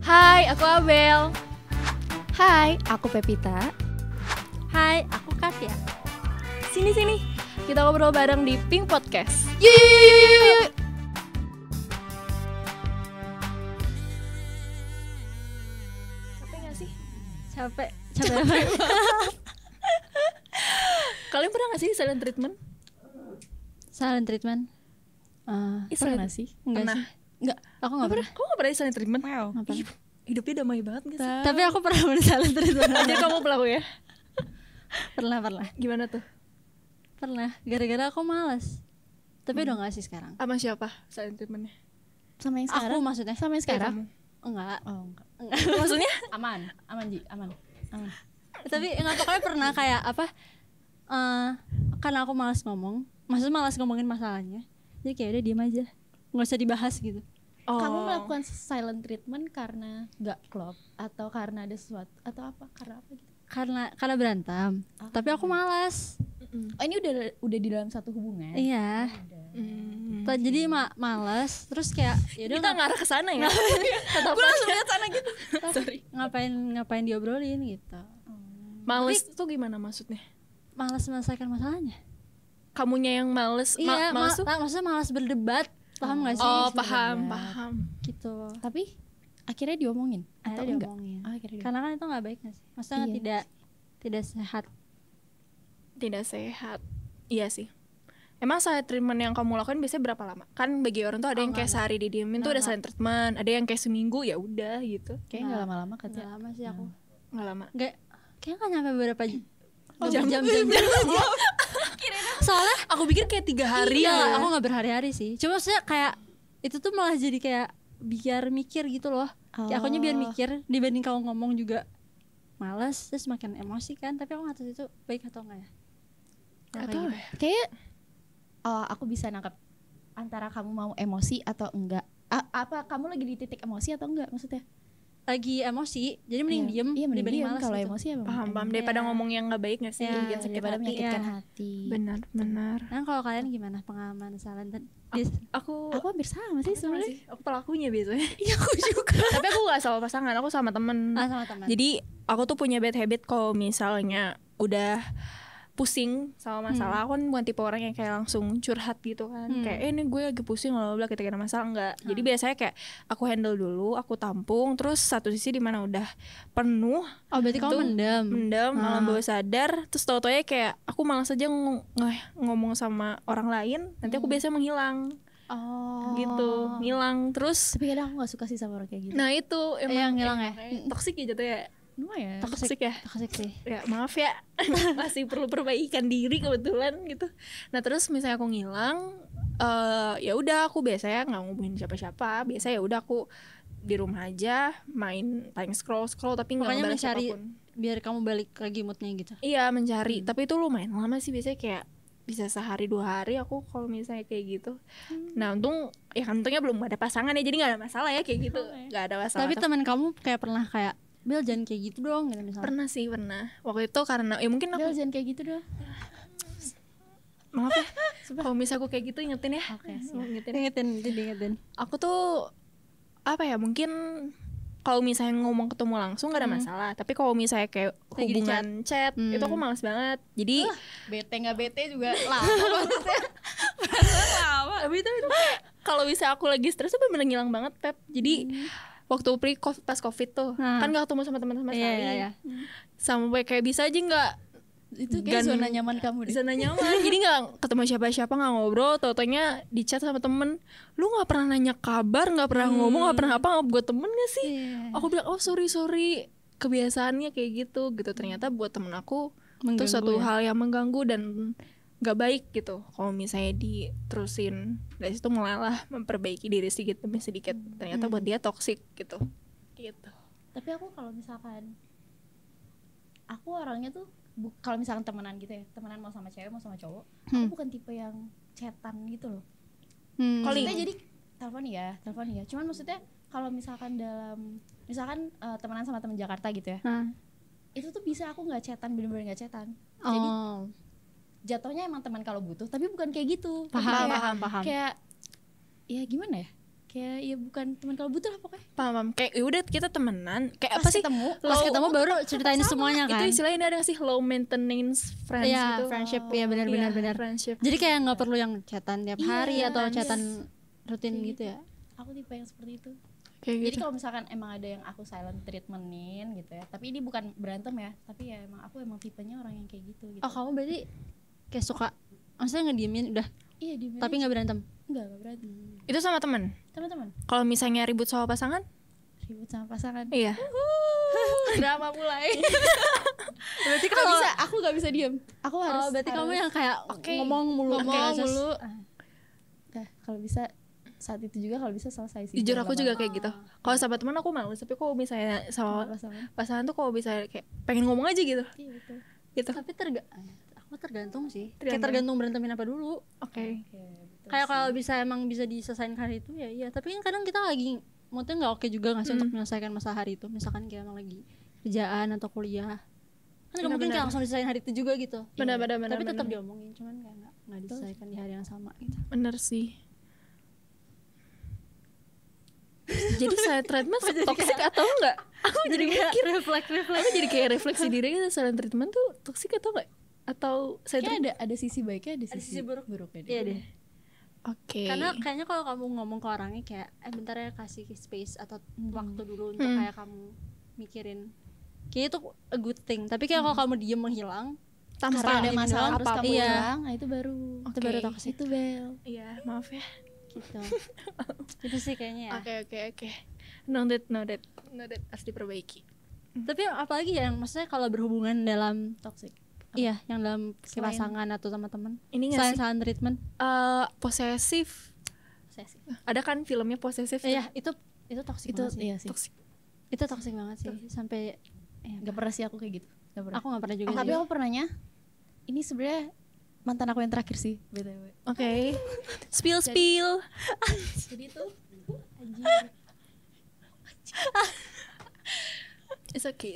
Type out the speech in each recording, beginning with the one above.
Hai, aku Abel. Hai, aku Pepita. Hai, aku Katya. Sini, kita ngobrol bareng di Pink Podcast. Yuk. Capek gak sih? Capek. Kalian pernah gak sih silent treatment? Silent treatment? Pernah sih? Enggak Pernah. sih. Enggak, aku enggak pernah. Kamu gak pernah di silent treatment? Nggak pernah. Ih, hidupnya damai banget gak sih? Tapi aku pernah silent treatment. Jadi kamu pelaku ya? Pernah. Gimana tuh? Pernah. Gara-gara aku malas. Tapi udah enggak sih sekarang. Sama siapa silent treatmentnya? Sama yang sekarang? Aku maksudnya. Sama yang sekarang? Kamu. Enggak. Oh, enggak. Maksudnya? Aman Ji, aman. Tapi enggak, pokoknya pernah kayak apa? Karena aku malas ngomong. Maksudnya malas ngomongin masalahnya. Jadi kayak udah diem aja. Enggak usah dibahas gitu. Oh. Kamu melakukan silent treatment karena gak klop atau karena ada sesuatu atau apa? Karena apa gitu? Karena berantem. Tapi aku malas. Oh, ini udah di dalam satu hubungan. Iya. Jadi malas. Terus kayak yaudah Kita ngarah ke sana ya. Gue langsung lihat sana gitu. Sorry. ngapain diobrolin gitu. Males tuh gimana maksudnya? Malas menyelesaikan masalahnya. Kamunya yang males, Iya, males tuh? maksudnya malas berdebat. Paham gak sih? Oh, Sebenarnya. paham. Gitu. Tapi akhirnya diomongin atau Akhirnya enggak? diomongin. Oh, akhirnya Karena kan itu gak baik gak sih? Maksudnya Iya. tidak sehat. Tidak sehat. Iya sih. Emang silent treatment yang kamu lakukan biasanya berapa lama? Kan bagi orang tuh ada yang kayak sehari didiemin tuh udah silent treatment, ada yang kayak seminggu ya udah gitu. Kayaknya enggak lama-lama kan Gak ya. lama sih aku. Nggak lama. Kayaknya gak nyampe beberapa Jam. Soalnya Aku pikir kayak 3 hari iya, ya. aku gak berhari-hari sih. Cuma maksudnya kayak itu tuh malah jadi kayak biar mikir gitu loh. Kayak akunya biar mikir dibanding kamu ngomong juga malas, terus makin emosi kan. Tapi aku gak tahu itu baik atau enggak ya. Nggak tahu ya. Kayak aku bisa nangkap antara kamu mau emosi atau enggak. Apa kamu lagi di titik emosi atau enggak maksudnya? Lagi emosi, jadi mending diem Iya, mending dibanding diem. malas Kalau gitu. emosi ya Paham daripada Iya. ngomong yang nggak baik nggak sih, Iya, bikin sakit daripada hati. menyakitkan Iya. hati. Benar. Nah kalau kalian gimana pengalaman silent? Aku Aku hampir sama sih sama sebenarnya. sih. Aku pelakunya biasanya. Iya, aku juga. Tapi aku nggak sama pasangan, aku sama temen. Sama teman. Jadi aku tuh punya bad habit kalau misalnya udah pusing sama masalah, aku kan bukan tipe orang yang kayak langsung curhat gitu kan. Kayak ini gue lagi pusing loh, kita kena masalah enggak. Jadi biasanya kayak aku handle dulu, aku tampung, terus satu sisi di mana udah penuh, Oh berarti kamu tuh mendem. malam bawah sadar, terus tau-taunya kayak aku malas aja ngomong sama orang lain, nanti aku biasanya menghilang. Oh. Gitu, ngilang terus. Tapi kadang aku gak suka sih sama orang kayak gitu. Nah itu Yang ngilang ya? toksik ya jatuhnya. Lumayan. Toksik ya. Toxic sih. Ya maaf ya. Masih perlu perbaikan diri kebetulan gitu. Nah terus misalnya aku ngilang, ya udah aku biasanya nggak ngomongin siapa-siapa. Biasa ya udah aku di rumah aja main, paling scroll tapi nggak Pokoknya ngebalas mencari siapapun. biar kamu balik lagi moodnya gitu. Iya mencari, tapi itu lumayan lama sih, biasanya kayak bisa sehari 2 hari aku kalau misalnya kayak gitu. Nah untungnya belum ada pasangan ya, jadi nggak ada masalah ya kayak gitu, nggak ada masalah. Tapi teman kamu kayak pernah kayak Bel jangan kayak gitu dong gitu misalnya. pernah waktu itu karena ya mungkin aku Bel, jangan kayak gitu dong. maaf ya kalau misalnya aku kayak gitu ingetin ya. Oke, Ingetin. Aku tuh apa ya, mungkin kalau misalnya ngomong ketemu langsung gak ada masalah, tapi kalau misalnya kayak Lagi di hubungan chat itu aku malas banget. Jadi Bete nggak bete juga lama maksudnya. tapi itu kayak kalau misalnya aku lagi stres tuh bener ngilang banget, Pep. Jadi waktu pas covid tuh kan gak ketemu sama teman-teman sekali. Iya. Sampai kayak bisa aja nggak Itu kayak zona nyaman kamu deh. zona nyaman. Jadi nggak ketemu siapa-siapa, nggak ngobrol, tau-taunya di chat sama temen. Lu nggak pernah nanya kabar, nggak pernah ngomong, nggak pernah apa, nggak buat temen gak sih? Iya. Aku bilang sorry kebiasaannya kayak gitu. Ternyata buat temen aku itu Mengganggu suatu ya? hal yang mengganggu dan nggak baik gitu. Kalau misalnya diterusin dari situ malah memperbaiki diri sedikit demi sedikit. Ternyata buat dia toksik gitu. Tapi aku kalau misalkan aku orangnya tuh kalau misalkan temenan gitu ya, temenan mau sama cewek mau sama cowok, aku bukan tipe yang chatan gitu loh. Maksudnya jadi telepon ya. Cuman maksudnya kalau misalkan temenan sama temen Jakarta gitu ya, itu tuh bisa aku nggak chatan, bener-bener nggak chatan. Jadi jatuhnya emang teman kalau butuh, tapi bukan kayak gitu. Paham. Kayak ya gimana ya? kayak ya bukan teman kalau butuh lah pokoknya. Paham. Kayak udah kita temenan, kayak apa sih? Pas ketemu baru ceritain semuanya kan. Itu istilahnya ada nggak sih low maintenance friends Iya, gitu. friendship ya benar. Friendship. Jadi kayak nggak perlu yang chatan tiap hari atau friends. chatan rutin Kayak gitu ya. Aku tipe yang seperti itu. Kayak Jadi gitu. kalau misalkan emang ada yang aku silent treatmentin gitu ya, tapi ini bukan berantem ya, tapi ya emang aku emang tipenya orang yang kayak gitu. Oh, kamu berarti kayak suka maksudnya ngediemin udah Iya di tapi nggak berantem. enggak berarti. Itu sama teman. Teman-teman Kalau misalnya ribut sama pasangan? ribut sama pasangan. Iya. Drama mulai. Berarti Gak bisa, aku gak bisa diem. Aku harus. berarti kamu yang kayak ngomong mulu. ngomong. Nah, kalau bisa saat itu juga kalau bisa selesai sih. Jujur aku juga kayak gitu. Kalau sama teman aku males, tapi kalau misalnya sama pasangan tuh kalau bisa kayak pengen ngomong aja gitu. Iya betul. Gitu. Tapi aku tergantung sih. Tergantung. Kayak tergantung berantemin apa dulu. Oke. Kayak kalau bisa emang bisa diselesaikan hari itu ya iya. Tapi kan kadang kita lagi moodnya nggak oke juga nggak sih untuk menyelesaikan masalah hari itu. Misalkan kayak emang lagi kerjaan atau kuliah. Kan nggak mungkin kayak langsung diselesaikan hari itu juga gitu. Benar. Tapi tetap diomongin, cuman kayak nggak diselesaikan di hari yang sama gitu. Bener sih. Jadi silent treatment toxic atau enggak? Aku jadi mikir refleks. aku jadi kayak refleksi diri gitu, silent treatment tuh toxic atau enggak? Atau Kayaknya ada sisi baiknya, ada sisi Iya buruknya deh. deh. Oke. Karena kayaknya kalau kamu ngomong ke orangnya kayak bentar ya kasih space atau waktu dulu untuk kayak kamu mikirin. Kayaknya itu a good thing. Tapi kayak kalau kamu diem menghilang tanpa Karena ada masalah harus apa- kamu iya. hilang, nah itu baru toxic. Itu Bel. Iya, maaf ya. gitu. Itu sih kayaknya ya. Oke. Noted. Harus diperbaiki. Tapi apalagi ya yang maksudnya kalau berhubungan dalam Toxic. iya, yang dalam Selain- pasangan atau sama teman. Ini nggak sih? Selain treatment. Posesif. Obsesif. Ada kan filmnya posesif? Iya, itu toxic Itu banget sih. iya sih. Toxic. Itu toxic banget sih. Sampai Gak pernah sih aku kayak gitu. Gak pernah. aku nggak pernah juga Tapi sih. aku pernahnya. Ini sebenarnya mantan aku yang terakhir sih, BTW. Oke. Spill. Jadi tuh It's okay.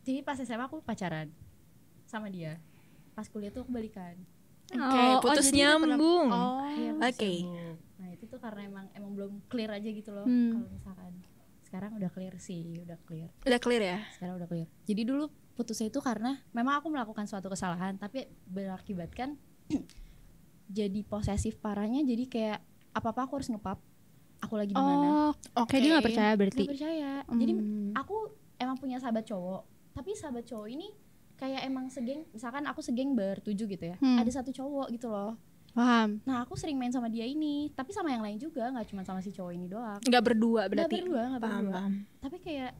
jadi pas SMA aku pacaran sama dia. Pas kuliah tuh aku balikan. Oke, putus jadi udah pernah- nyambung. Iya, Oke. putus nyambung. Nah itu tuh karena emang belum clear aja gitu loh. Kalau misalkan sekarang udah clear sih, udah clear. Udah clear ya? Sekarang udah clear. Jadi dulu putusnya itu karena memang aku melakukan suatu kesalahan, tapi berakibatkan jadi posesif parahnya. Jadi kayak apa-apa aku harus ngepap. Aku lagi di mana? Oke, dia nggak percaya berarti. Gak percaya. Jadi aku emang punya sahabat cowok, tapi sahabat cowok ini kayak emang segeng. Misalkan aku segeng bertujuh gitu ya, ada satu cowok gitu loh. Paham. Nah aku sering main sama dia ini, tapi sama yang lain juga, nggak cuma sama si cowok ini doang. Nggak berdua berarti. Nggak berdua. Paham. Tapi kayak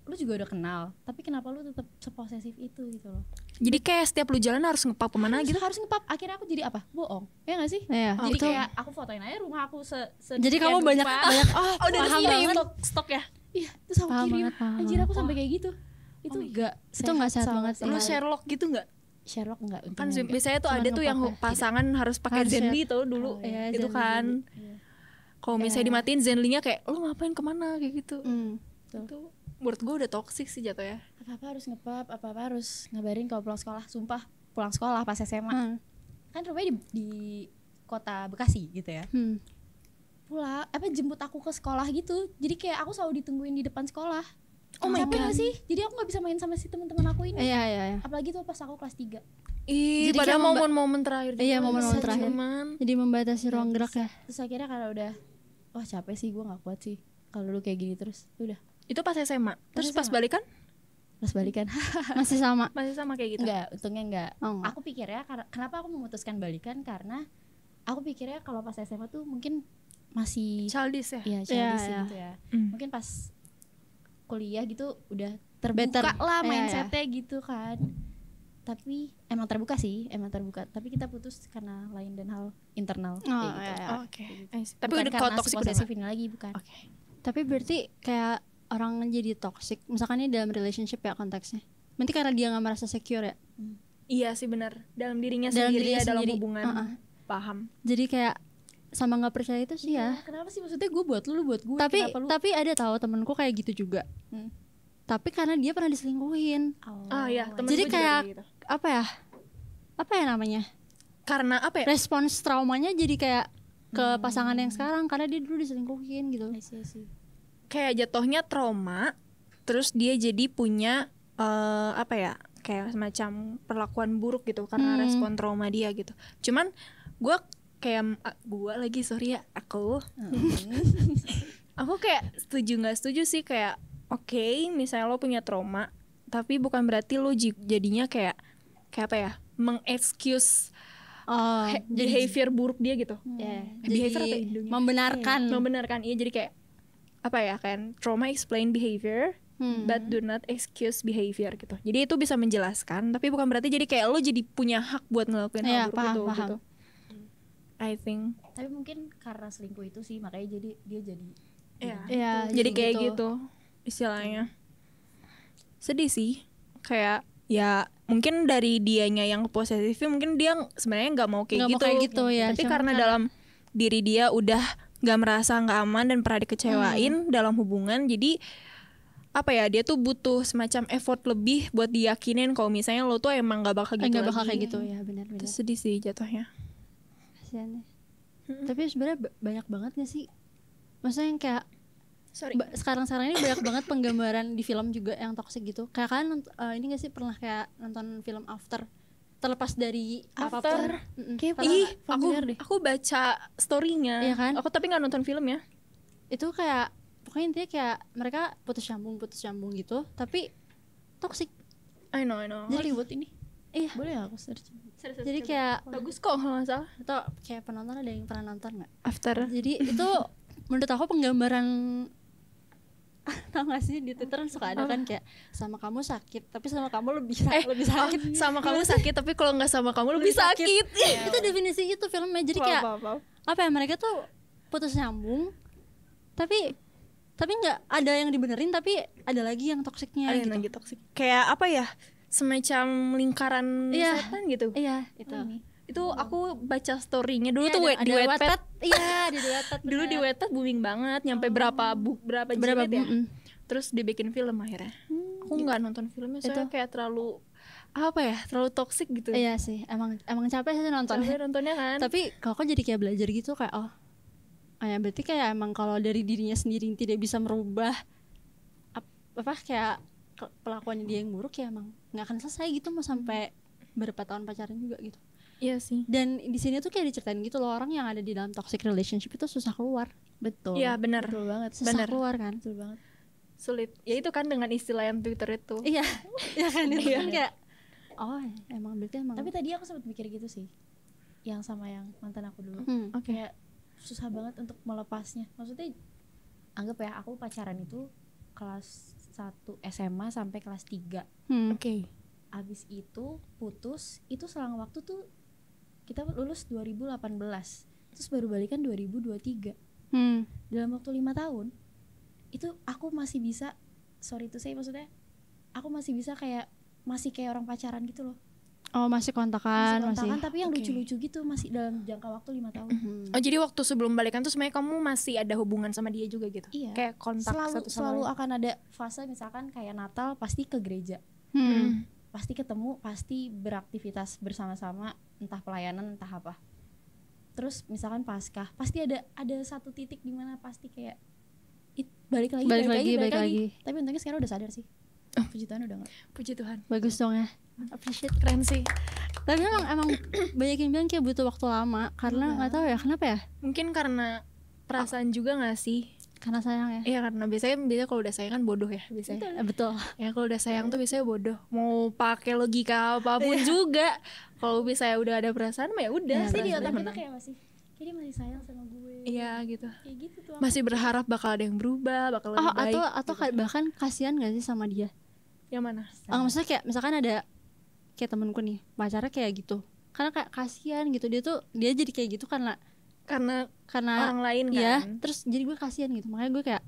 lu juga udah kenal, tapi kenapa lu tetap seposesif itu gitu loh? Jadi kayak setiap lu jalan harus ngepap kemana gitu? Harus ngepap. Akhirnya aku jadi apa? Bohong. Ya nggak sih? Iya. Jadi betul. kayak aku fotoin aja rumah aku Jadi kamu banyak Oh, udah paham kirim banget. stok ya? Iya, terus aku Paham kirim. banget, paham Anjir aku banget. sampai kayak gitu. Itu enggak nggak sehat banget sih. Lu Iya. Sherlock gitu nggak? Sherlock enggak? Kan untungnya enggak. biasanya tuh Cuman ada tuh yang ngepap ya. pasangan harus pakai Harus Zenly tuh dulu. Iya, Itu Zenly kan. Iya. Kalau misalnya dimatiin Zenly-nya kayak lu ngapain kemana kayak gitu. Betul. Itu menurut gue udah toxic sih jatuh ya. Apa-apa harus ngepap, apa-apa harus ngabarin kalau pulang sekolah. Sumpah, pulang sekolah pas SMA. Kan rumahnya di kota Bekasi gitu ya. Pulang, jemput aku ke sekolah gitu. Jadi kayak aku selalu ditungguin di depan sekolah. Oh my Capek God. gak sih? Jadi aku gak bisa main sama si teman-teman aku ini. Iya. Apalagi tuh pas aku kelas 3. Ih, Jadi pada kayak momen-momen terakhir. Iya, juga momen-momen bisa terakhir. cuman. Jadi membatasi ruang gerak ya. Terus akhirnya karena udah, wah capek sih, gue gak kuat sih kalau lu kayak gini terus. Udah, Itu pas SMA. Terus pas SMA. balikan pas balikan. Masih sama. masih sama kayak gitu. Enggak, untungnya enggak. Oh, enggak. Aku pikirnya kenapa aku memutuskan balikan karena aku pikirnya kalau pas SMA tuh mungkin masih Childish ya. ya childish Iya. gitu ya. Mm. Mungkin pas kuliah gitu udah terbuka Better. lah Iya, mindsetnya gitu kan. Tapi emang terbuka sih, emang terbuka. Tapi kita putus karena lain dan hal internal kayak gitu. iya. Oke. Tapi Bukan udah karena kalau toxic udah posesif nggak? ini lagi bukan. Oke. Tapi berarti kayak orang jadi toxic, misalkan ini dalam relationship ya konteksnya. Berarti karena dia nggak merasa secure ya. Iya sih benar. Dalam dirinya Dalam sendiri dirinya ya, dalam sendiri. hubungan. Paham. Jadi kayak sama nggak percaya itu sih ya. Kenapa sih maksudnya gue buat lu buat gue? Tapi kenapa lu? tapi ada tahu temenku kayak gitu juga. Tapi karena dia pernah diselingkuhin. Ah iya, temen Jadi gue juga kayak gitu. apa ya namanya? Karena apa ya? Respons traumanya jadi kayak ke pasangan yang sekarang karena dia dulu diselingkuhin gitu. I see. Kayak jatuhnya trauma, terus dia jadi punya apa ya, kayak semacam perlakuan buruk gitu karena respon trauma dia gitu. Cuman gue kayak aku kayak setuju nggak setuju sih, kayak oke, misalnya lo punya trauma, tapi bukan berarti lo jadinya kayak apa ya, mengexcuse behavior buruk dia gitu. Behavior apa Jadi Indonesia? Membenarkan, iya, jadi kayak apa ya, kan trauma explain behavior but do not excuse behavior gitu. Jadi itu bisa menjelaskan, tapi bukan berarti jadi kayak lo jadi punya hak buat ngelakuin hal buruk gitu. I think. Tapi mungkin karena selingkuh itu sih makanya jadi dia jadi jadi kayak gitu istilahnya. Sedih sih, kayak ya mungkin dari dianya yang posesifnya mungkin dia sebenarnya nggak mau kayak gitu ya. Tapi karena dalam diri dia udah nggak merasa nggak aman dan pernah dikecewain dalam hubungan, jadi apa ya, dia tuh butuh semacam effort lebih buat diyakinin kalau misalnya lo tuh emang nggak bakal gitu lagi. Kayak gitu ya, benar-benar. Itu sedih sih jatuhnya. Kasian ya. Tapi sebenarnya banyak banget gak sih, maksudnya yang kayak sekarang-sekarang ini banyak banget penggambaran di film juga yang toxic gitu. Kayak kalian ini gak sih pernah kayak nonton film After, terlepas dari apapun? Aku baca story-nya. Iya kan? Aku tapi nggak nonton filmnya. Itu kayak pokoknya intinya kayak mereka putus nyambung gitu, tapi toxic. I know. Hollywood ini. Iya. Boleh aku search. Jadi kayak bagus kok kalau nggak salah. Atau kayak penonton ada yang pernah nonton nggak? After. Jadi itu menurut aku penggambaran tau gak sih di Twitter suka ada kan kayak sama kamu sakit tapi sama kamu lebih sakit. Sama kamu sakit tapi kalau nggak sama kamu lebih sakit. Itu definisi itu filmnya. Jadi kayak apa ya, mereka tuh putus nyambung tapi nggak ada yang dibenerin, tapi ada lagi yang toksiknya ada gitu. Lagi toksik. Kayak apa ya, semacam lingkaran setan gitu. Iya itu. Itu aku baca story-nya dulu tuh di Wattpad. Iya, di Wattpad. Dulu di Wattpad booming banget, nyampe berapa jilid ya. Terus dibikin film akhirnya. Aku nggak nonton filmnya soalnya kayak terlalu apa ya, terlalu toksik gitu. Iya sih, emang capek sih nontonnya kan. Tapi kalau aku jadi kayak belajar gitu kayak ya berarti kayak emang kalau dari dirinya sendiri tidak bisa merubah apa kayak pelakuannya dia yang buruk, ya emang nggak akan selesai gitu mau sampai berapa tahun pacaran juga gitu. Iya sih. Dan di sini tuh kayak diceritain gitu loh, orang yang ada di dalam toxic relationship itu susah keluar. Betul. Iya benar. Betul banget. Susah keluar kan. Betul banget. Sulit. Ya itu kan dengan istilah yang Twitter itu. Iya. Iya kan itu kan kayak emang berarti emang. Tapi tadi aku sempat mikir gitu sih. Yang sama yang mantan aku dulu. Kayak susah banget untuk melepasnya. Maksudnya anggap ya aku pacaran itu kelas 1 SMA sampai kelas 3. Oke. Abis itu putus, itu selang waktu tuh kita lulus 2018, terus baru balikan 2023. Dalam waktu 5 tahun itu aku masih bisa, sorry to say, maksudnya aku masih bisa kayak masih kayak orang pacaran gitu loh. Masih kontakan tapi yang lucu-lucu gitu, masih dalam jangka waktu 5 tahun. Jadi waktu sebelum balikan tuh sebenarnya kamu masih ada hubungan sama dia juga gitu? Iya. Kayak kontak selalu akan ada fase, misalkan kayak Natal pasti ke gereja. Pasti ketemu, pasti beraktivitas bersama-sama, entah pelayanan entah apa. Terus misalkan Paskah pasti ada satu titik di mana pasti kayak balik lagi. Tapi untungnya sekarang udah sadar sih. Puji Tuhan udah enggak. Puji Tuhan. Bagus dong ya. Appreciate, keren sih. Tapi emang banyak yang bilang kayak butuh waktu lama karena nggak tahu ya kenapa ya. Mungkin karena perasaan juga nggak sih? Karena sayang ya. Iya, karena biasanya kalau udah sayang kan bodoh ya biasanya. Betul. Ya kalau udah sayang tuh biasanya bodoh. Mau pakai logika apapun juga. Kalau misalnya udah ada perasaan mah ya udah. Pasti di otak kita kayak dia masih sayang sama gue. Iya gitu. Kayak gitu tuh. Masih berharap bakal ada yang berubah, bakal lebih baik. Atau gitu. Bahkan kasihan gak sih sama dia? Yang mana? Maksudnya kayak misalkan ada kayak temenku nih pacarnya kayak gitu. Karena kayak kasihan gitu, dia jadi kayak gitu karena orang lain kan. Iya, terus jadi gue kasihan gitu. Makanya gue kayak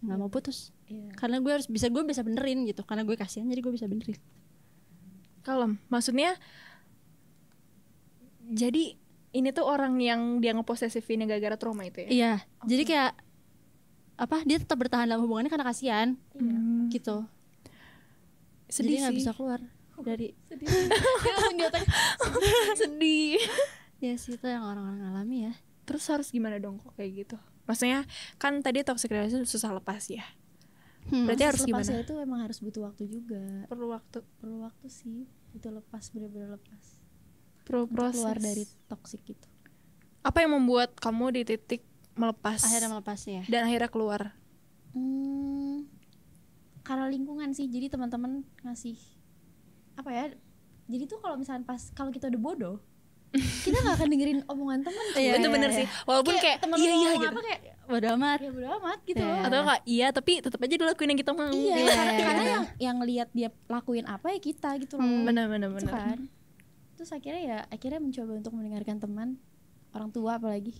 nggak mau putus. Karena gue bisa benerin gitu. Karena gue kasihan jadi gue bisa benerin. Kalem. Maksudnya jadi ini tuh orang yang dia ngeposesifin gara-gara trauma itu ya? Iya. Jadi kayak dia tetap bertahan dalam hubungannya karena kasihan. Gitu. Sedih jadi nggak bisa keluar dari sedih. Ya sih, itu yang orang-orang alami ya. Terus harus gimana dong kok kayak gitu? Maksudnya kan tadi toxic relationship susah lepas ya. Berarti harus gimana? Lepasnya itu emang harus butuh waktu juga. Perlu waktu. Perlu waktu sih, butuh lepas, bener-bener lepas. Perlu proses. Keluar dari toxic itu. Apa yang membuat kamu di titik melepas? Akhirnya melepas ya. Dan akhirnya keluar. Karena lingkungan sih. Jadi teman-teman ngasih apa ya? Jadi tuh kalau misalnya kalau kita udah bodoh, kita nggak akan dengerin omongan teman. Itu bener sih. Walaupun kayak temen iya ngomong gitu. apa kayak Bodo amat. ya bodo amat gitu. Iya. Atau enggak iya tapi tetap aja dilakuin yang kita mau. Iya, Iya. karena yang lihat dia lakuin apa ya kita gitu loh. Bener. Itu kan. Terus akhirnya mencoba untuk mendengarkan teman, orang tua apalagi.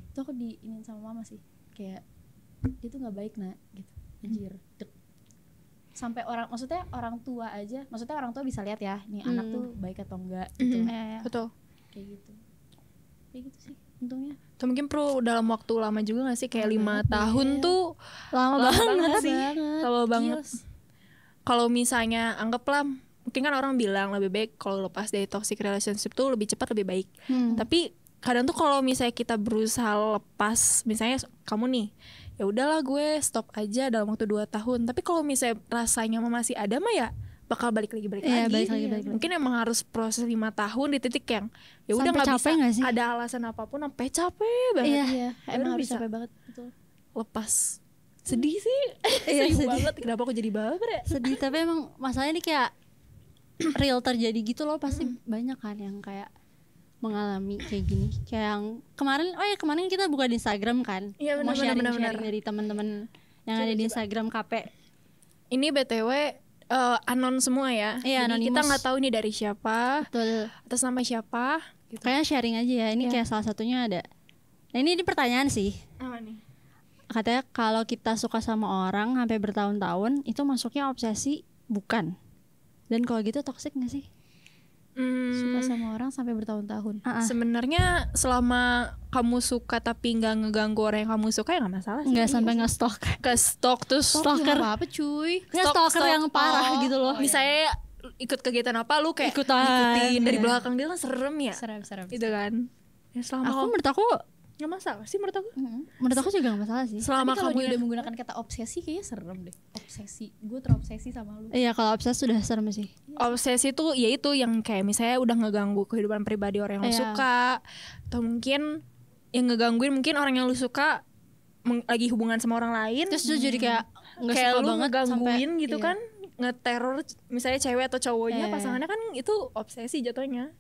Itu aku diinin sama mama sih. Kayak dia tuh nggak baik nak gitu. Anjir. Dek. Sampai maksudnya orang tua bisa lihat ya, nih anak tuh baik atau enggak gitu. Betul. Kayak gitu sih untungnya. Atau mungkin perlu dalam waktu lama juga gak sih? Kayak 5 tahun tuh Lama banget sih. Lama banget. Kalau misalnya anggaplah mungkin kan orang bilang lebih baik kalau lepas dari toxic relationship tuh lebih cepat lebih baik. Tapi kadang tuh kalau misalnya kita berusaha lepas, misalnya kamu nih, ya udahlah gue stop aja dalam waktu 2 tahun. Tapi kalau misalnya rasanya masih ada mah ya bakal balik lagi. Iya, balik lagi. Mungkin emang harus proses 5 tahun di titik yang ya udah Sampai nggak capek bisa nggak sih? ada alasan apapun sampai capek banget. Iya, emang harus bisa capek banget betul. Lepas. Sedih sih. Iya, sedih sedih. banget. Kenapa aku jadi baper ya? Sedih, tapi emang masalahnya ini kayak real terjadi gitu loh. Pasti banyak kan yang kayak mengalami kayak gini. Kayak yang kemarin kita buka di Instagram kan. Iya, Mau benar. sharing dari teman-teman yang ada di Instagram KP. Ini BTW anon semua ya. Iya, Jadi kita anonymous. nggak tahu nih dari siapa, Betul. atas nama siapa. Gitu. Kayaknya sharing aja ya. Ini kayak salah satunya ada. Nah, ini pertanyaan sih. Apa nih? Katanya kalau kita suka sama orang sampai bertahun-tahun itu masuknya obsesi bukan. Dan kalau gitu toksik gak sih? Suka sama orang sampai bertahun-tahun. Sebenarnya selama kamu suka tapi nggak ngeganggu orang yang kamu suka ya nggak masalah sih. Nggak sampai nge-stalk. Ke stalk terus Stalker. Apa cuy? Nggak stalker yang parah gitu loh. Misalnya ikut kegiatan apa lu kayak Ikutan. ngikutin dari Iya. belakang dia kan serem ya. Serem. Gitu kan. Ya selama Menurut aku nggak masalah sih menurut aku. juga nggak masalah sih. Selama Tapi kalau kamu dia udah menggunakan kata obsesi kayaknya serem deh. Obsesi. Gue terobsesi sama lu. Iya, kalau obses sudah serem sih. obsesi tuh ya itu yang kayak misalnya udah ngeganggu kehidupan pribadi orang yang lu Iya. suka, atau mungkin yang ngegangguin mungkin orang yang lu suka lagi hubungan sama orang lain, Terus tuh jadi kayak nggak kayak suka lu banget ngegangguin gitu iya. kan, ngeteror misalnya cewek atau cowoknya Iya. pasangannya kan itu obsesi jatuhnya.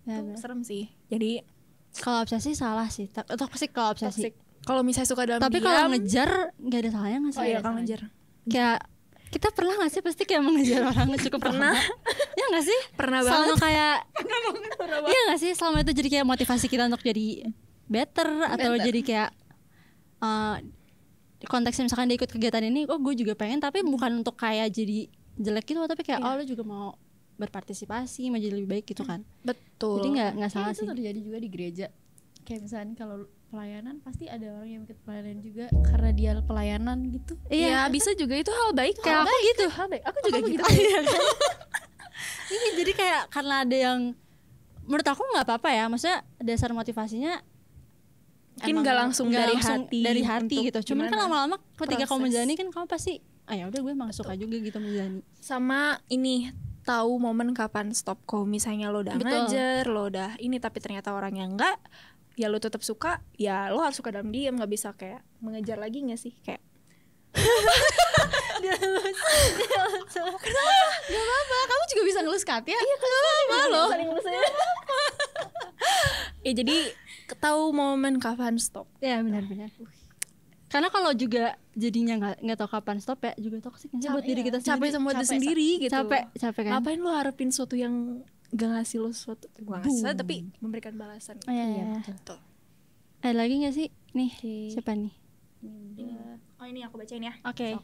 Ya, Itu serem sih. Jadi kalau obsesi salah sih. Toksik kalau obsesi. toxic. Kalau misalnya suka dalam Tapi diam, kalau ngejar nggak ada salahnya nggak sih? oh iya kalau ngejar Kayak kita pernah nggak sih pasti kayak mengejar orang cukup Pernah. lama? Ya nggak sih? pernah Selama banget. kayak iya nggak sih, selama itu jadi kayak motivasi kita untuk jadi better atau jadi kayak konteksnya misalkan dia ikut kegiatan ini, oh gue juga pengen, tapi bukan untuk kayak jadi jelek gitu, tapi kayak oh lu juga mau berpartisipasi, mau jadi lebih baik gitu kan. Betul. Jadi nggak salah Itu sih. terjadi juga di gereja. Kayak misalnya kalau pelayanan pasti ada orang yang ikut pelayanan juga karena dia pelayanan gitu. Iya, bisa juga itu hal baik. Kayak aku gitu. Hal baik. Aku juga gitu. Iya kan? Iya, jadi kayak karena ada yang menurut aku nggak apa-apa ya, maksudnya dasar motivasinya Mungkin emang nggak langsung dari hati gitu. Cuman kan gimana lama-lama ketika kamu proses. menjalani kan kamu pasti ya udah gue emang suka juga gitu menjalani. Sama ini tahu momen kapan stop. Kalau misalnya lo udah Betul. ngajar, lo udah ini tapi ternyata orangnya enggak, ya lo tetap suka, ya lo harus suka dalam diam, nggak bisa kayak mengejar lagi nggak sih kayak Gak apa-apa, kamu juga bisa ngelus kat ya. Iya, apa lo. ya jadi tahu momen kapan stop. Ya benar-benar. Karena kalau juga jadinya nggak tahu kapan stop ya juga toksik nggak sih buat diri kita Capek sendiri. sama diri Capek, sendiri gitu. Capek kan. Ngapain lo harapin sesuatu yang gak ngasih lo sesuatu, ngasih tapi memberikan balasan. Iya. Betul. Ada lagi nggak sih? Nih Oke. siapa nih? Oh ini aku bacain ya. Oke.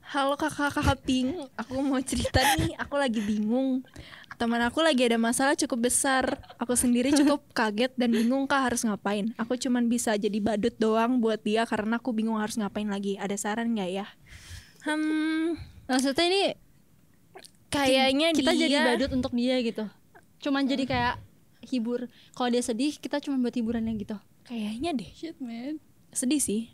Halo kakak-kakak Pink, aku mau cerita nih, aku lagi bingung. Teman aku lagi ada masalah cukup besar. Aku sendiri cukup kaget dan bingung kak harus ngapain. Aku cuman bisa jadi badut doang buat dia karena aku bingung harus ngapain lagi. Ada saran gak ya? Maksudnya ini Kayaknya kita dia jadi badut untuk dia gitu. Cuman jadi kayak hibur. Kalau dia sedih kita cuma buat hiburannya gitu. Kayaknya deh. Shit man. Sedih sih.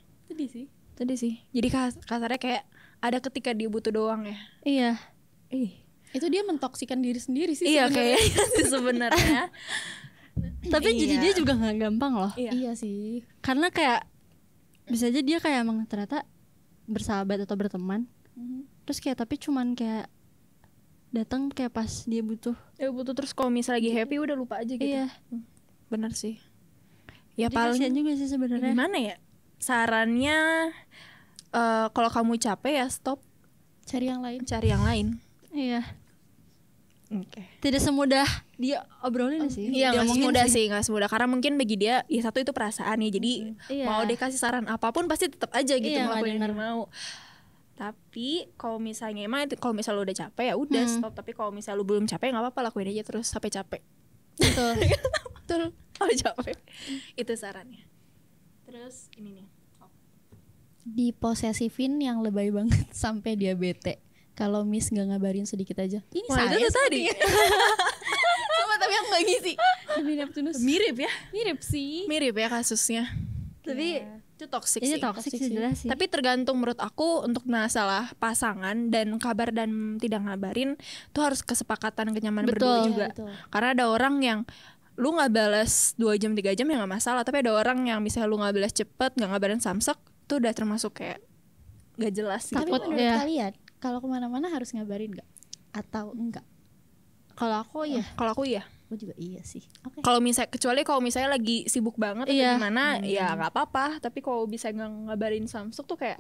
Sedih sih. Jadi kasarnya kayak ada ketika dia butuh doang ya. Iya. Itu dia mentoksikan diri sendiri sih. Iya sebenarnya. kayaknya sih sebenarnya. Tapi jadi dia juga nggak gampang loh. Iya sih. Karena kayak bisa aja dia kayak emang ternyata bersahabat atau berteman. Terus kayak tapi cuman kayak datang kayak pas dia butuh. Ya butuh, terus kalau misalnya lagi happy udah lupa aja gitu. Iya. Bener sih. Ya Jadi paling kasihan juga sih sebenarnya. gimana ya? Sarannya kalau kamu capek ya stop, Cari yang lain. cari yang lain. Iya. Oke. Tidak semudah dia obrolin sih. Iya nggak Diomongin semudah sih, nggak semudah karena mungkin bagi dia ya satu itu perasaan ya, jadi Iya. mau dia kasih saran apapun pasti tetap aja gitu Iya, ngelakuin nggak yang dia mau. Tapi kalau misalnya emang kalau misalnya lu udah capek ya udah stop. Tapi kalau misalnya lu belum capek nggak apa-apa, lakuin aja terus sampai capek. Betul. Betul. Sampai capek. Itu sarannya. Terus ini nih. Diposesifin yang lebay banget sampai dia bete. Kalau Miss nggak ngabarin sedikit aja. Ini Wah, saya itu tuh tadi. Sama tapi aku nggak ngisi. Demi Neptunus. Mirip ya. Mirip sih. Mirip ya kasusnya. Tapi Itu toxic ini sih. toxic sih jelas sih. Tapi tergantung menurut aku untuk masalah pasangan dan kabar dan tidak ngabarin tuh harus kesepakatan kenyamanan berdua Betul. juga. Iya, betul. Karena ada orang yang lu nggak balas 2 jam 3 jam ya nggak masalah, tapi ada orang yang misalnya lu nggak balas cepet, nggak ngabarin samsek, tuh udah termasuk kayak nggak jelas gitu. Tapi menurut ya. kalian kalau kemana-mana harus ngabarin nggak? Atau enggak? Kalau aku ya Kalau aku ya, Aku juga iya sih. Oke. kalau misalnya kecuali kalau misalnya lagi sibuk banget atau Iya. gimana, ya nggak apa-apa. Tapi kalau bisa nggak ngabarin samsek tuh kayak,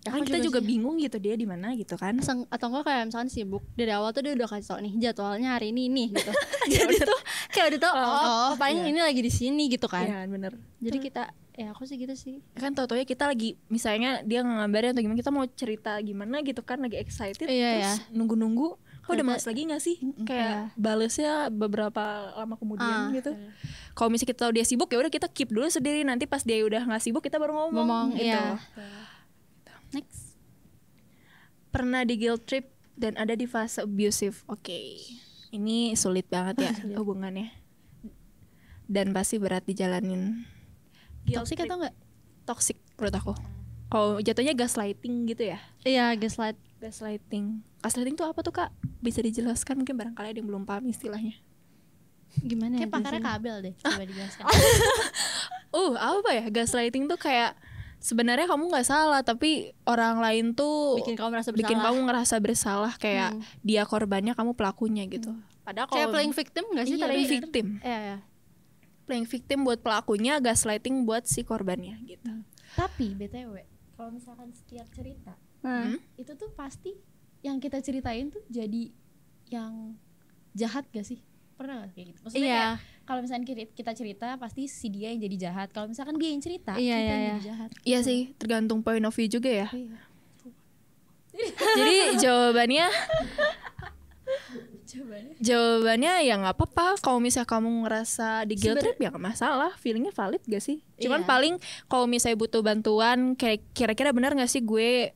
ya kan Aku kita juga sih. bingung gitu dia di mana gitu kan. Atau enggak kayak misalkan sibuk dari awal tuh dia udah kasih tau nih jadwalnya hari ini nih gitu. Jadi tuh kayak udah tau paling ini lagi di sini gitu kan. Iya bener. Jadi kita ya aku sih gitu sih. Kan tau-taunya kita lagi misalnya dia nggak ngabarin atau gimana, kita mau cerita gimana gitu kan, lagi excited, Iya, terus nunggu-nunggu kok udah Ternyata- males lagi nggak sih, kayak balesnya beberapa lama kemudian gitu. Kalau misalnya kita tahu dia sibuk ya udah kita keep dulu sendiri, nanti pas dia udah nggak sibuk kita baru ngomong gitu. Iya. Next. Pernah di guilt trip dan ada di fase abusive. Oke. Ini sulit banget ya hubungannya, dan pasti berat dijalanin. Guilt Toxic trip. atau enggak? Toxic menurut aku. Kalau jatuhnya gaslighting gitu ya. Iya, gaslight. Gaslighting. Gaslighting tuh apa tuh Kak? Bisa dijelaskan, mungkin barangkali ada yang belum paham istilahnya. Gimana ya? Kayak pakarnya jelasin? kabel deh. Coba dijelaskan. Apa ya? Gaslighting tuh kayak sebenarnya kamu nggak salah, tapi orang lain tuh Bikin kamu merasa bikin bersalah. kamu ngerasa bersalah, kayak dia korbannya, kamu pelakunya gitu. Padahal Kayak kalau playing victim gak sih? Iya, playing Tapi victim. Iya. Playing victim buat pelakunya, gaslighting buat si korbannya gitu. Tapi BTW, kalau misalkan setiap cerita Nah, itu tuh pasti yang kita ceritain tuh jadi yang jahat gak sih? Pernah gak kayak gitu? Maksudnya Iya. kayak kalau misalkan kita cerita pasti si dia yang jadi jahat. Kalau misalkan dia yang cerita, Iya, kita iya, yang iya. jadi jahat. Iya sih, tergantung point of view juga ya. Iya. Jadi jawabannya Coba Jawabannya ya nggak apa-apa. Kalau misalnya kamu ngerasa di guilt trip ya nggak masalah. Feelingnya valid gak sih? Cuman Iya. paling kalau misalnya butuh bantuan, kayak kira-kira benar nggak sih gue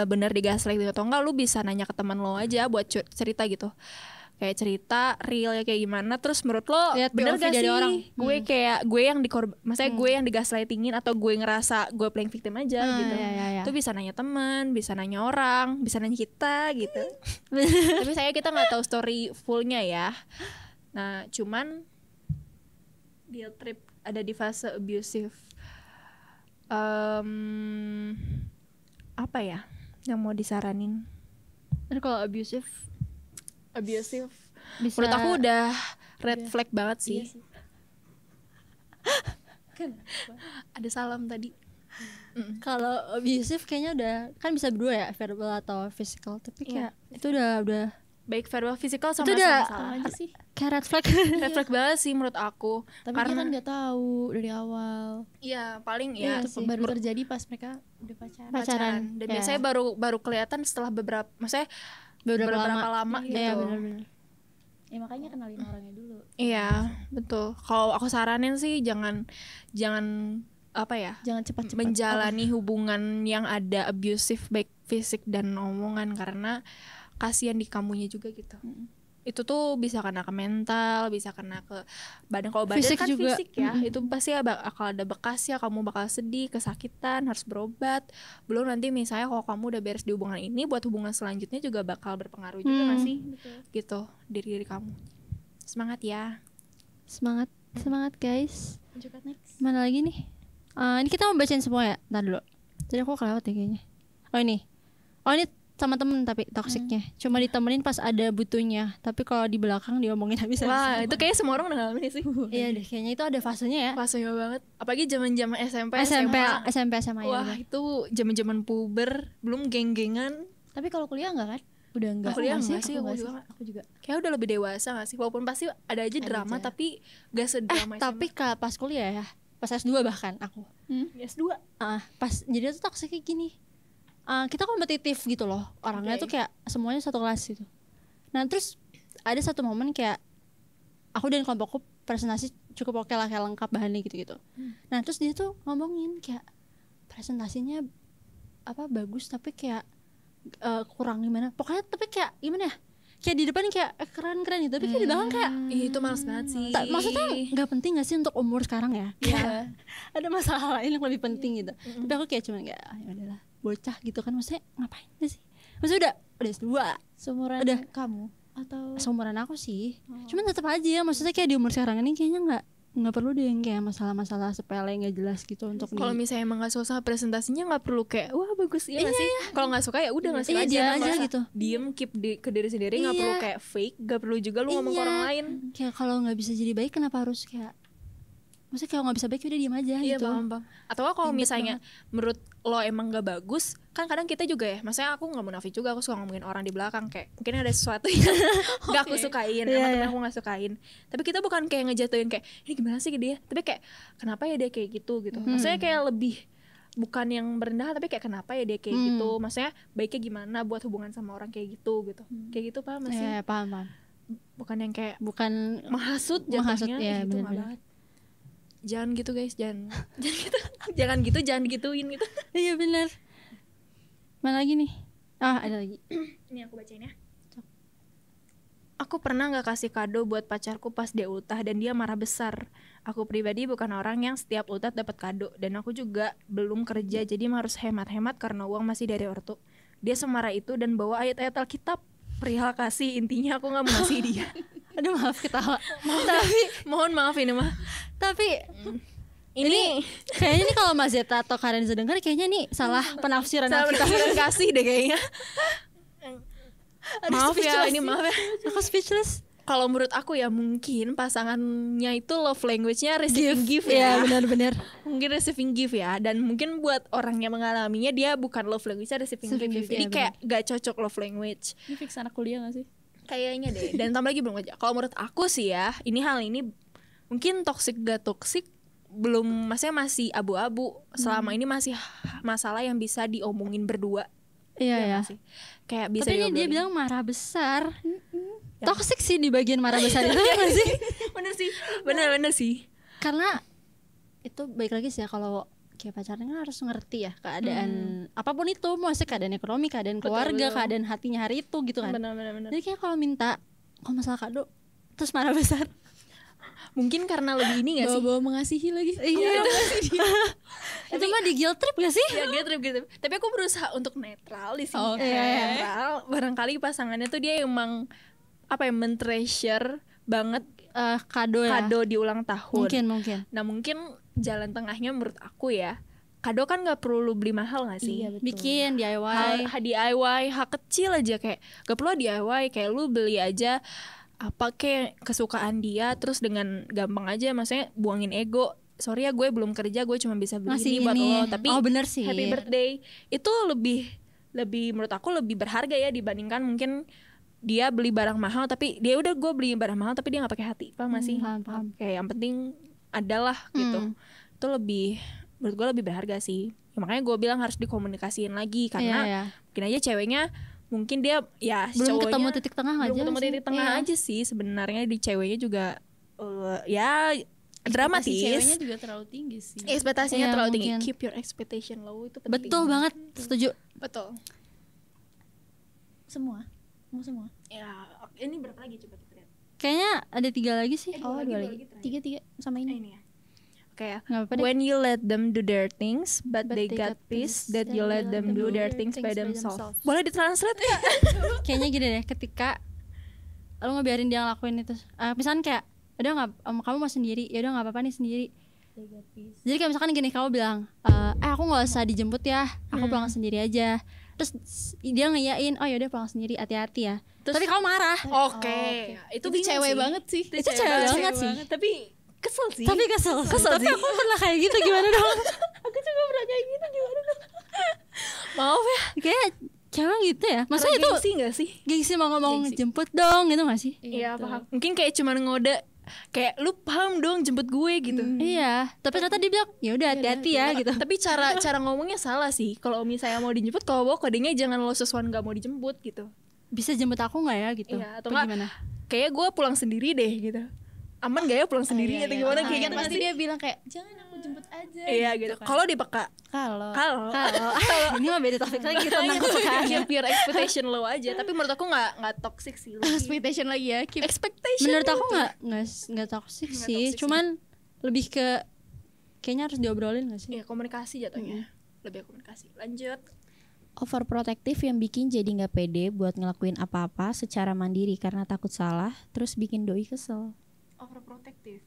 benar di gaslighting atau enggak, lu bisa nanya ke teman lo aja buat cerita gitu. Kayak cerita realnya kayak gimana, terus menurut lo Lihat bener POV gak dari sih orang. gue kayak gue yang maksudnya gue yang digaslightingin atau gue ngerasa gue playing victim aja gitu. iya. Itu bisa nanya teman, bisa nanya orang, bisa nanya kita gitu. Tapi kita nggak tahu story fullnya ya. Nah cuman guilt trip ada di fase abusive. Apa ya yang mau disaranin? Dan kalau abusive Abusive bisa menurut aku udah red flag banget sih. Iya sih. Ada salam tadi. kalau abusive kayaknya udah kan bisa berdua ya, verbal atau physical, tapi kayak itu udah Baik verbal, physical sama Itu udah- salah. Sama aja sih. kayak red flag. Red flag banget sih menurut aku. Tapi dia Karena kan nggak tahu dari awal. iya paling Iya ya sih. Baru terjadi pas mereka udah pacaran. Pacaran. Dan Kayak- biasanya baru kelihatan setelah beberapa, maksudnya Beberapa lama gitu. Iya, benar-benar. Ya makanya kenalin orangnya dulu. Iya, betul. Kalau aku saranin sih jangan apa ya? Jangan cepat-cepat Menjalani hubungan yang ada abusive baik fisik dan omongan, karena kasihan di kamunya juga gitu. itu tuh bisa kena ke mental, bisa kena ke badan. Kalau badan Fisik kan juga. fisik ya, itu pasti bakal ada bekas ya, kamu bakal sedih, kesakitan, harus berobat. Belum nanti misalnya kalau kamu udah beres di hubungan ini, buat hubungan selanjutnya juga bakal berpengaruh juga nggak sih? Gitu diri kamu. Semangat ya. Semangat guys. Lanjut next. Mana lagi nih? Ini kita mau bacain semua ya. Ntar dulu. Tadi aku kelewat ya kayaknya. Oh ini sama temen tapi toksiknya. Cuma ditemenin pas ada butuhnya. Tapi kalau di belakang diomongin habis-habisan. Wah, itu kayaknya semua orang udah ngalamin sih. Iya deh, kayaknya itu ada fasenya ya. Fasenya banget. Apalagi zaman-zaman SMP, SMP SMA ya. Wah, itu zaman-zaman puber, belum geng-gengan. Tapi kalau kuliah enggak kan? Udah enggak. Kuliah Aku enggak sih, aku juga. Kayak udah lebih dewasa gak sih? Walaupun pasti ada aja drama, aja. tapi gak sedrama Tapi pas kuliah ya, pas S2 bahkan aku. S2. Pas jadi tuh toksiknya gini. Kita kompetitif gitu loh. Orangnya tuh kayak semuanya satu kelas gitu. Nah, terus ada satu momen kayak aku dan kelompokku presentasi cukup oke lah, kayak lengkap bahannya gitu-gitu. Nah, terus dia tuh ngomongin kayak presentasinya bagus tapi kayak kurang gimana. Pokoknya tapi kayak gimana ya? Kayak di depan kayak keren gitu, tapi kayak di belakang kayak Itu males banget sih. maksudnya nggak penting nggak sih untuk umur sekarang ya? Iya. Ada masalah lain yang lebih penting gitu. Tapi aku kayak cuman kayak ya udahlah, bocah gitu kan, maksudnya ngapain sih? Maksudnya udah S2, Seumuran Udah. kamu atau seumuran aku sih. Cuman tetap aja maksudnya kayak di umur sekarang ini kayaknya nggak perlu deh yang kayak masalah-masalah sepele nggak jelas gitu untuk kalau misalnya emang gak suka presentasinya nggak perlu kayak wah bagus ya nggak sih? Kalau nggak suka ya udah nggak suka Iya, aja. diam Nggak aja usah gitu. Diem, keep ke diri sendiri, nggak Iya. perlu kayak fake, nggak perlu juga lu ngomong ke orang lain. Kayak kalau nggak bisa jadi baik kenapa harus kayak, maksudnya kalau nggak bisa baik udah diam aja Iya gitu. paham. Atau kalau misalnya menurut lo emang gak bagus, kan kadang kita juga ya, maksudnya aku gak munafik juga, aku suka ngomongin orang di belakang kayak mungkin ada sesuatu yang gak aku sukain, emang temen aku gak sukain. Tapi kita bukan kayak ngejatuhin kayak ini gimana sih ke dia, tapi kayak kenapa ya dia kayak gitu. Maksudnya kayak lebih bukan yang merendah, tapi kayak kenapa ya dia kayak gitu, maksudnya baiknya gimana buat hubungan sama orang kayak gitu. Kayak gitu paham gak sih? Iya, paham. Bukan yang kayak Bukan menghasut Menghasut, jatuhnya, ya, itu bener-bener. banget. Jangan gitu guys, jangan gitu, jangan digituin gitu. iya benar. Mana lagi nih? Ada lagi. Ini aku bacain ya. Aku pernah gak kasih kado buat pacarku pas dia ultah dan dia marah besar. Aku pribadi bukan orang yang setiap ultah dapat kado, dan aku juga belum kerja jadi harus hemat-hemat karena uang masih dari ortu. Dia semarah itu dan bawa ayat-ayat Alkitab perihal kasih, intinya aku gak mau ngasih dia. Aduh, maaf ketawa. Mohon maaf ini mah. Tapi Ini kayaknya nih kalau Mas Zeta atau Karen dengar kayaknya nih salah penafsiran salah Alkitab. penafsiran kasih deh kayaknya. Maaf ya, speechless ini sih. maaf ya. Aku speechless. Kalau menurut aku ya mungkin pasangannya itu love language-nya receiving gift ya. Iya, benar-benar. Mungkin receiving gift ya, dan mungkin buat orang yang mengalaminya dia bukan love language-nya receiving gift. Jadi iya, kayak gak cocok love language. ini fix anak kuliah gak sih? Kayaknya deh. Dan tambah lagi belum aja. Kalau menurut aku sih ya, hal ini mungkin toxic gak toxic belum, maksudnya masih abu-abu. Selama ini masih masalah yang bisa diomongin berdua. Iya ya. Nggak sih? Kayak bisa Tapi ini dia diobrolin. bilang marah besar. Toxic sih di bagian marah besar itu nggak sih? Bener sih. Karena itu baik lagi sih ya, kalau kayak pacarnya kan harus ngerti ya keadaan apapun itu, maksudnya keadaan ekonomi, keadaan keluarga, keadaan hatinya hari itu gitu kan. Bener. Jadi kayak kalau minta, kalau masalah kado terus marah besar. Mungkin karena lebih ini gak sih? Bawa mengasihi lagi. Iya. Itu mah di guilt trip gak sih? Ya gitu. Tapi aku berusaha untuk netral di sini. Oke. Netral. Barangkali pasangannya tuh dia emang men-treasure banget Kado ya. kado di ulang tahun. Mungkin. Nah mungkin jalan tengahnya menurut aku ya, kado kan gak perlu lu beli mahal gak sih? Iya, betul. Bikin DIY. DIY, hal kecil aja, kayak gak perlu DIY, kayak lu beli aja apa kayak kesukaan dia, terus dengan gampang aja, maksudnya buangin ego. Sorry ya gue belum kerja, gue cuma bisa beli Ngasih ini buat ini. lo, tapi Oh, bener sih. happy birthday itu lebih menurut aku lebih berharga ya dibandingkan mungkin dia beli barang mahal tapi dia udah gue beli barang mahal tapi dia nggak pakai hati, paham gak sih? Paham. Kayak yang penting adalah gitu. Itu lebih, menurut gue lebih berharga sih. Ya, makanya gue bilang harus dikomunikasiin lagi karena Iya. mungkin aja ceweknya mungkin dia ya Belum cowoknya ketemu titik tengah aja belum ketemu sih. titik tengah Iya. aja sih sebenarnya. Di ceweknya juga ya Ekspektasi dramatis. ceweknya juga terlalu tinggi sih. Ekspektasinya Iya, terlalu tinggi. mungkin. Keep your expectation low, itu penting. Betul banget, setuju. Betul. Semua. Mau semua? Ya, ini berapa lagi coba kita lihat. Kayaknya ada 3 lagi sih. Oh, lagi, 2 dua lagi. lagi terakhir. 3 sama ini. Ini ya. Kayak Nggak apa-apa deh. when you let them do their things but they got peace that you let them do their things by themselves. Boleh ditranslate ya? Kayaknya gini deh, ketika lo ngebiarin dia ngelakuin itu, misalkan kayak udah nggak, kamu mau sendiri, ya udah nggak apa-apa nih sendiri. Jadi kayak misalkan gini, kamu bilang, aku nggak usah dijemput ya, aku pulang sendiri aja. Terus dia ngeyain, oh yaudah pulang sendiri, hati-hati ya. Terus- Tapi kamu marah. Oke. Itu bingung cewek sih. banget sih. Itu cewek banget sih. Tapi kesel sih. Tapi kesel tapi aku pernah kayak gitu, gimana dong? aku juga pernah kayak gitu, gimana dong? Maaf ya. Kayak cewek gitu ya. Maksudnya itu gengsi gak sih? gengsi mau ngomong Gengsi. jemput dong gitu gak sih? Iya betul. paham. Mungkin kayak cuman ngode, kayak lu paham dong jemput gue gitu. Iya, tapi ternyata dia bilang ya udah hati-hati ya gitu. Tapi cara ngomongnya salah sih. Kalau misalnya mau dijemput, kalau bawa kodenya jangan lo sesuatu nggak mau dijemput gitu. Bisa jemput aku nggak ya gitu? Iya, atau Apa nggak, gimana? kayak gue pulang sendiri deh gitu. Aman gak ya pulang sendiri atau gimana kayak Kan gitu pasti sih? dia bilang kayak jangan aku jemput aja. Iya gitu. Kalau dia peka, Kalau kalau Ini mah beda topik lagi tentang kesukaan. keep your expectation low aja. Tapi menurut aku nggak toxic sih. expectation lagi ya. Keep Expectation. Menurut aku nggak toksik Nggak sih, toxic cuman lebih ke kayaknya harus diobrolin nggak sih? Iya, komunikasi jatuhnya. Lebih komunikasi. Lanjut. overprotective yang bikin jadi nggak pede buat ngelakuin apa-apa secara mandiri karena takut salah, terus bikin doi kesel. Overprotective.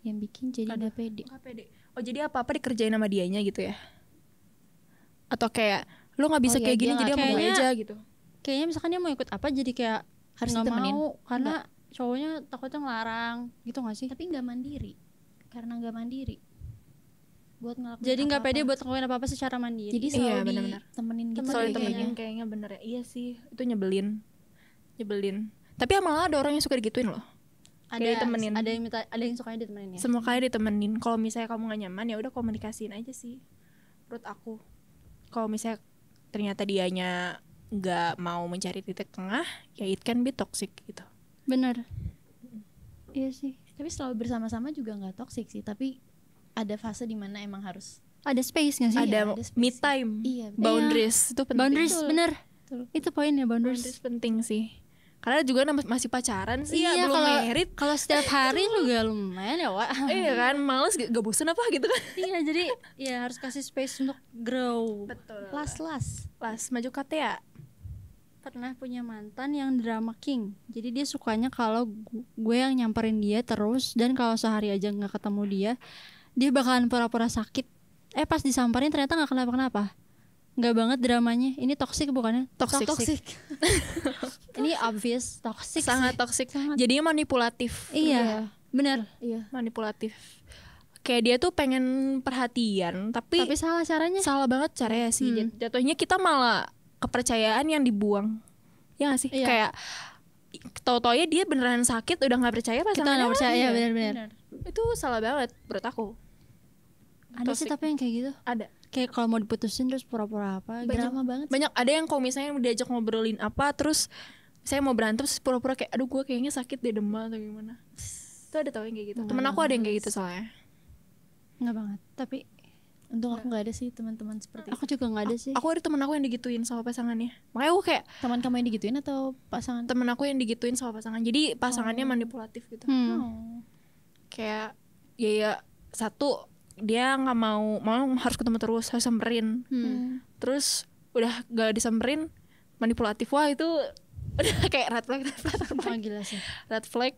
Yang bikin jadi nggak pede. Nggak pede. Oh jadi apa-apa dikerjain sama dianya gitu ya? Atau kayak lu nggak bisa Oh, iya, kayak dia gini nggak- jadi sama gue kayaknya- aja gitu. Kayaknya misalkan dia mau ikut apa jadi kayak Harus nggak ditemenin. mau karena cowoknya takutnya ngelarang gitu nggak sih? Tapi nggak mandiri. Karena nggak mandiri. Buat ngelakuin Jadi nggak apa-apa. pede buat ngelakuin apa-apa secara mandiri. Jadi Iya, selalu benar-benar. ditemenin gitu. Soalnya kayaknya. temenin kayaknya bener ya. Iya sih, itu nyebelin. Tapi malah ada orang yang suka digituin loh. Kayak ditemenin. Ada yang sukanya ditemenin ya. Semua kayak ditemenin. Kalau misalnya kamu gak nyaman ya udah komunikasiin aja sih. Menurut aku. Kalau misalnya ternyata dianya nggak mau mencari titik tengah, ya it can be toxic gitu. Bener. Iya sih. Tapi selalu bersama-sama juga nggak toxic sih. Tapi ada fase dimana emang harus Ada space nggak sih? Ada ada space me sih. time, Iya, boundaries itu penting. Boundaries Betul. bener. Betul. Itu poinnya boundaries. Boundaries penting sih. Karena juga masih pacaran sih, ya, belum married. kalau setiap hari juga lumayan ya Wak. Iya kan, males gak bosen apa gitu kan. Iya jadi ya harus kasih space untuk grow. Betul. las Maju kate ya. Pernah punya mantan yang drama king. Jadi dia sukanya kalau gue yang nyamperin dia terus, dan kalau sehari aja nggak ketemu dia bakalan pura-pura sakit. Pas disamperin ternyata nggak kenapa-kenapa. Nggak banget dramanya. Ini toxic bukannya? Toxic. Ini obvious toxic. Sangat toxic. Jadinya manipulatif. Iya, benar. iya. Manipulatif. Kayak dia tuh pengen perhatian, tapi Salah caranya. salah banget caranya sih. Jatuhnya kita malah kepercayaan yang dibuang. Ya gak sih? Iya. Kayak tau-taunya dia beneran sakit, udah gak percaya Kita pasangannya. nggak percaya, Iya. benar-benar. Itu salah banget menurut aku. Ada sih Toxic. tapi yang kayak gitu. Ada. Kayak kalau mau diputusin terus pura-pura apa gitu. Drama banget. Banyak ada yang kalau misalnya diajak ngobrolin apa, terus saya mau berantem terus pura-pura kayak aduh gue kayaknya sakit deh, demam atau gimana. Itu ada tau yang kayak gitu. Temen aku ada yang kayak gitu soalnya. Nggak banget. Tapi Untung aku nggak ada sih teman-teman seperti itu. aku juga nggak ada sih. Aku ada temen aku yang digituin sama pasangannya. Makanya aku kayak Teman kamu yang digituin atau pasangan? temen aku yang digituin sama pasangan. Jadi pasangannya manipulatif gitu. Oh. Kayak ya satu dia nggak mau harus ketemu terus, harus samperin. Terus udah gak disamperin, manipulatif. Wah itu udah kayak red flag. Oh, gila sih. Red flag.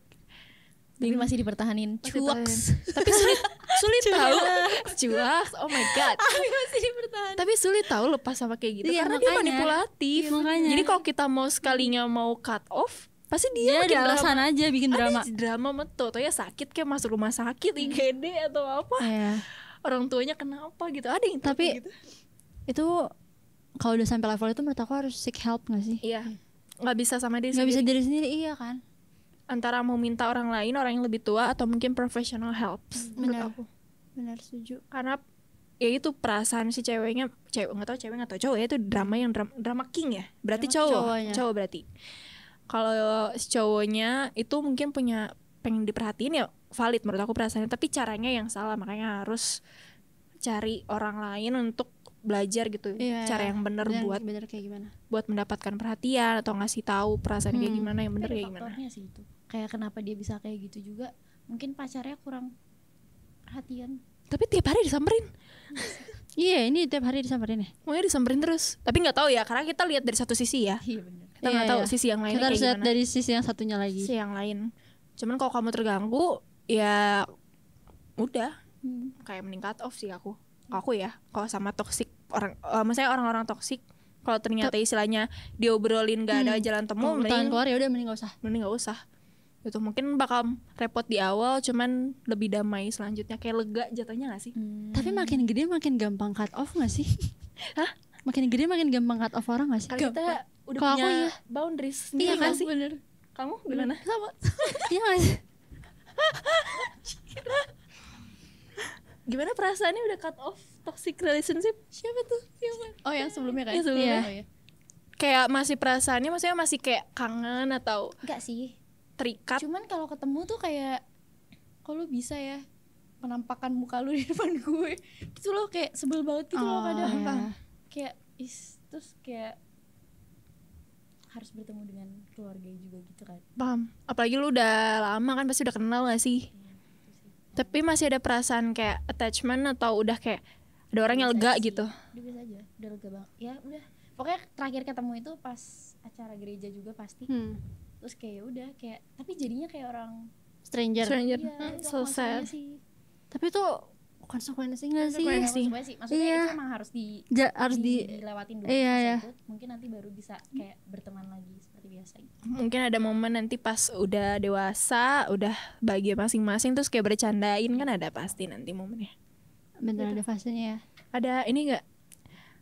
Tapi masih dipertahanin. Masih Cuaks. tapi sulit tahu. Cuaks. Oh my god. Masih dipertahanin. Tapi sulit tahu lepas sama kayak gitu Iya, karena dia makanya. manipulatif. Iya, makanya. Jadi kalau kita mau sekalinya mau cut off, pasti dia Dia makin ada alasan aja bikin drama. Ada drama metu, ya sakit kayak masuk rumah sakit, IGD atau apa. Iya. Orang tuanya kenapa gitu. Ada yang Tapi gitu. itu kalau udah sampai level itu menurut aku harus seek help nggak sih? Iya. Nggak bisa sama dia Nggak bisa sendiri. diri sendiri, iya kan? Antara mau minta orang lain, orang yang lebih tua, atau mungkin professional helps. Menurut Benar. aku. Benar, setuju. Karena ya itu perasaan si cewek nggak tahu cowok ya, itu drama yang drama king ya. Berarti Cowoknya. cowok berarti. Kalau si cowoknya itu mungkin pengen diperhatiin ya valid menurut aku perasaannya, tapi caranya yang salah, makanya harus cari orang lain untuk belajar gitu cara yang benar buat kayak gimana, buat mendapatkan perhatian atau ngasih tahu perasaan kayak gimana, yang benar kayak gimana. Faktornya sih itu. Kayak kenapa dia bisa kayak gitu juga, mungkin pacarnya kurang perhatian. Tapi tiap hari disamperin. Iya, ini tiap hari disamperin ya. Maunya disamperin terus. Tapi nggak tahu ya, karena kita lihat dari satu sisi ya. Iya benar. Kita nggak tahu sisi yang lainnya kita harus kayak lihat gimana. dari sisi yang satunya lagi. Sisi yang lain. Cuman kalau kamu terganggu, ya udah, kayak mending cut off sih aku ya. Kalau sama toxic orang, maksudnya orang-orang toxic, kalau ternyata istilahnya diobrolin gak ada jalan temu, tangan keluar ya udah mending nggak usah. Itu mungkin bakal repot di awal, cuman lebih damai selanjutnya, kayak lega jatuhnya gak sih? Tapi makin gede makin gampang cut off gak sih? Hah? Makin gede makin gampang cut off orang gak sih? Kalau kita udah Kalau punya aku iya. boundaries Iya sendiri kan? gak sih? Bener. Kamu gimana? Sama. Iya gak sih? Gimana perasaannya udah cut off toxic relationship? Siapa tuh? Oh yang sebelumnya kan? Yang sebelumnya. Oh, iya. Kayak masih perasaannya, maksudnya masih kayak kangen atau Enggak sih. terikat? Cuman kalau ketemu tuh kayak, kok lu bisa ya penampakan muka lu di depan gue gitu loh, kayak sebel banget gitu loh kadang. iya. Kayak terus kayak harus bertemu dengan keluarga juga gitu kan. Paham. Apalagi lu udah lama kan, pasti udah kenal gak sih? Tapi masih ada perasaan kayak attachment atau udah kayak ada orang yang lega gitu? Udah biasa aja, udah lega banget. Ya udah. Pokoknya terakhir ketemu itu pas acara gereja juga pasti. Terus kayak ya udah kayak, tapi jadinya kayak orang Stranger. Stranger. iya, itu So konsekuensinya sad. sih. Tapi itu konsekuensi gak sih? Konsekuensi. Maksudnya Iya. itu emang harus harus dilewatin dulu Iya, fase iya. itu. Mungkin nanti baru bisa kayak berteman lagi seperti biasa gitu. Mungkin ada momen nanti pas udah dewasa, udah bahagia masing-masing, terus kayak bercandain kan, ada pasti nanti momennya. Bener ada fasenya ya. Ada ini gak?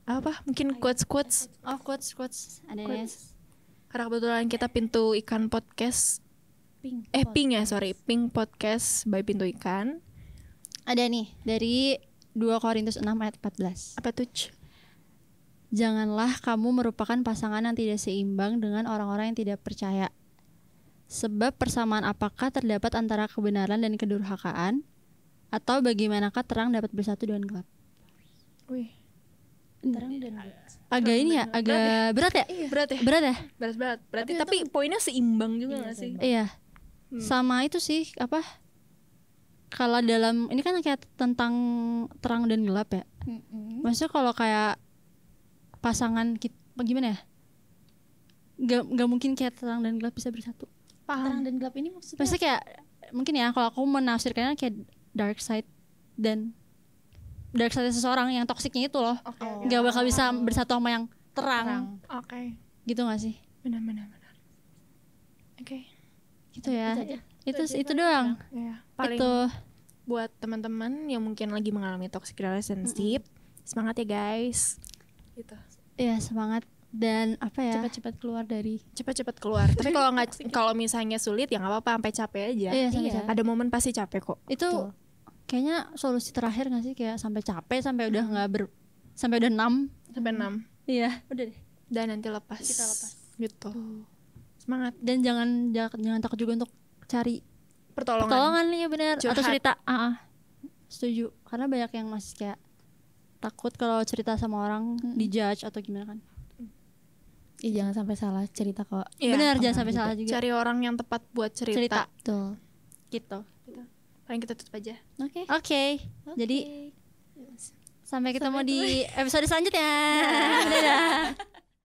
Apa? Mungkin quotes-quotes. Oh quotes ada ya. Karena kebetulan kita Pintu Ikan Podcast, Pink ya, sorry, Pink Podcast by Pintu Ikan. Ada nih dari 2 Korintus 6 ayat 14. Apa tuh? Ci? Janganlah kamu merupakan pasangan yang tidak seimbang dengan orang-orang yang tidak percaya. Sebab persamaan apakah terdapat antara kebenaran dan kedurhakaan? Atau bagaimanakah terang dapat bersatu dengan gelap? Wih, Terang dan gelap. Agak ini ya, agak berat ya? berat ya? Berat ya? Berat. Berarti tapi poinnya seimbang juga gak sih? Iya. Sama itu sih, apa? Kalau dalam ini kan kayak tentang terang dan gelap ya. Maksudnya kalau kayak pasangan kita gimana ya? Gak mungkin kayak terang dan gelap bisa bersatu. Terang dan gelap ini maksudnya Maksudnya kayak mungkin ya kalau aku menafsirkannya kayak dark side seseorang yang toksiknya itu loh. Gak bakal bisa bersatu sama yang terang. Oke. Gitu gak sih? Benar. Oke. Gitu ya. Itu doang. Ya, paling Itu buat teman-teman yang mungkin lagi mengalami toxic relationship, semangat ya guys. Gitu. ya semangat dan apa ya? cepat-cepat keluar. Tapi kalau misalnya sulit ya nggak apa-apa, sampai capek aja. Iya, sampai capek. Ada momen pasti capek kok. Itu kayaknya solusi terakhir gak sih, kayak sampai capek, sampai udah sampai udah 6. Sampai 6. Iya, udah deh. Dan nanti lepas. Kita lepas. Gitu. Semangat. Dan jangan takut juga untuk cari Pertolongan. ya benar, atau Curhat. cerita. Setuju. Karena banyak yang masih kayak takut kalau cerita sama orang dijudge atau gimana kan. Jangan sampai salah cerita kok. Iya. Benar, jangan sampai salah juga. Cari orang yang tepat buat cerita. Betul. Gitu. Paling kita tutup aja. Oke. Jadi sampai ketemu di episode selanjutnya. Dadah.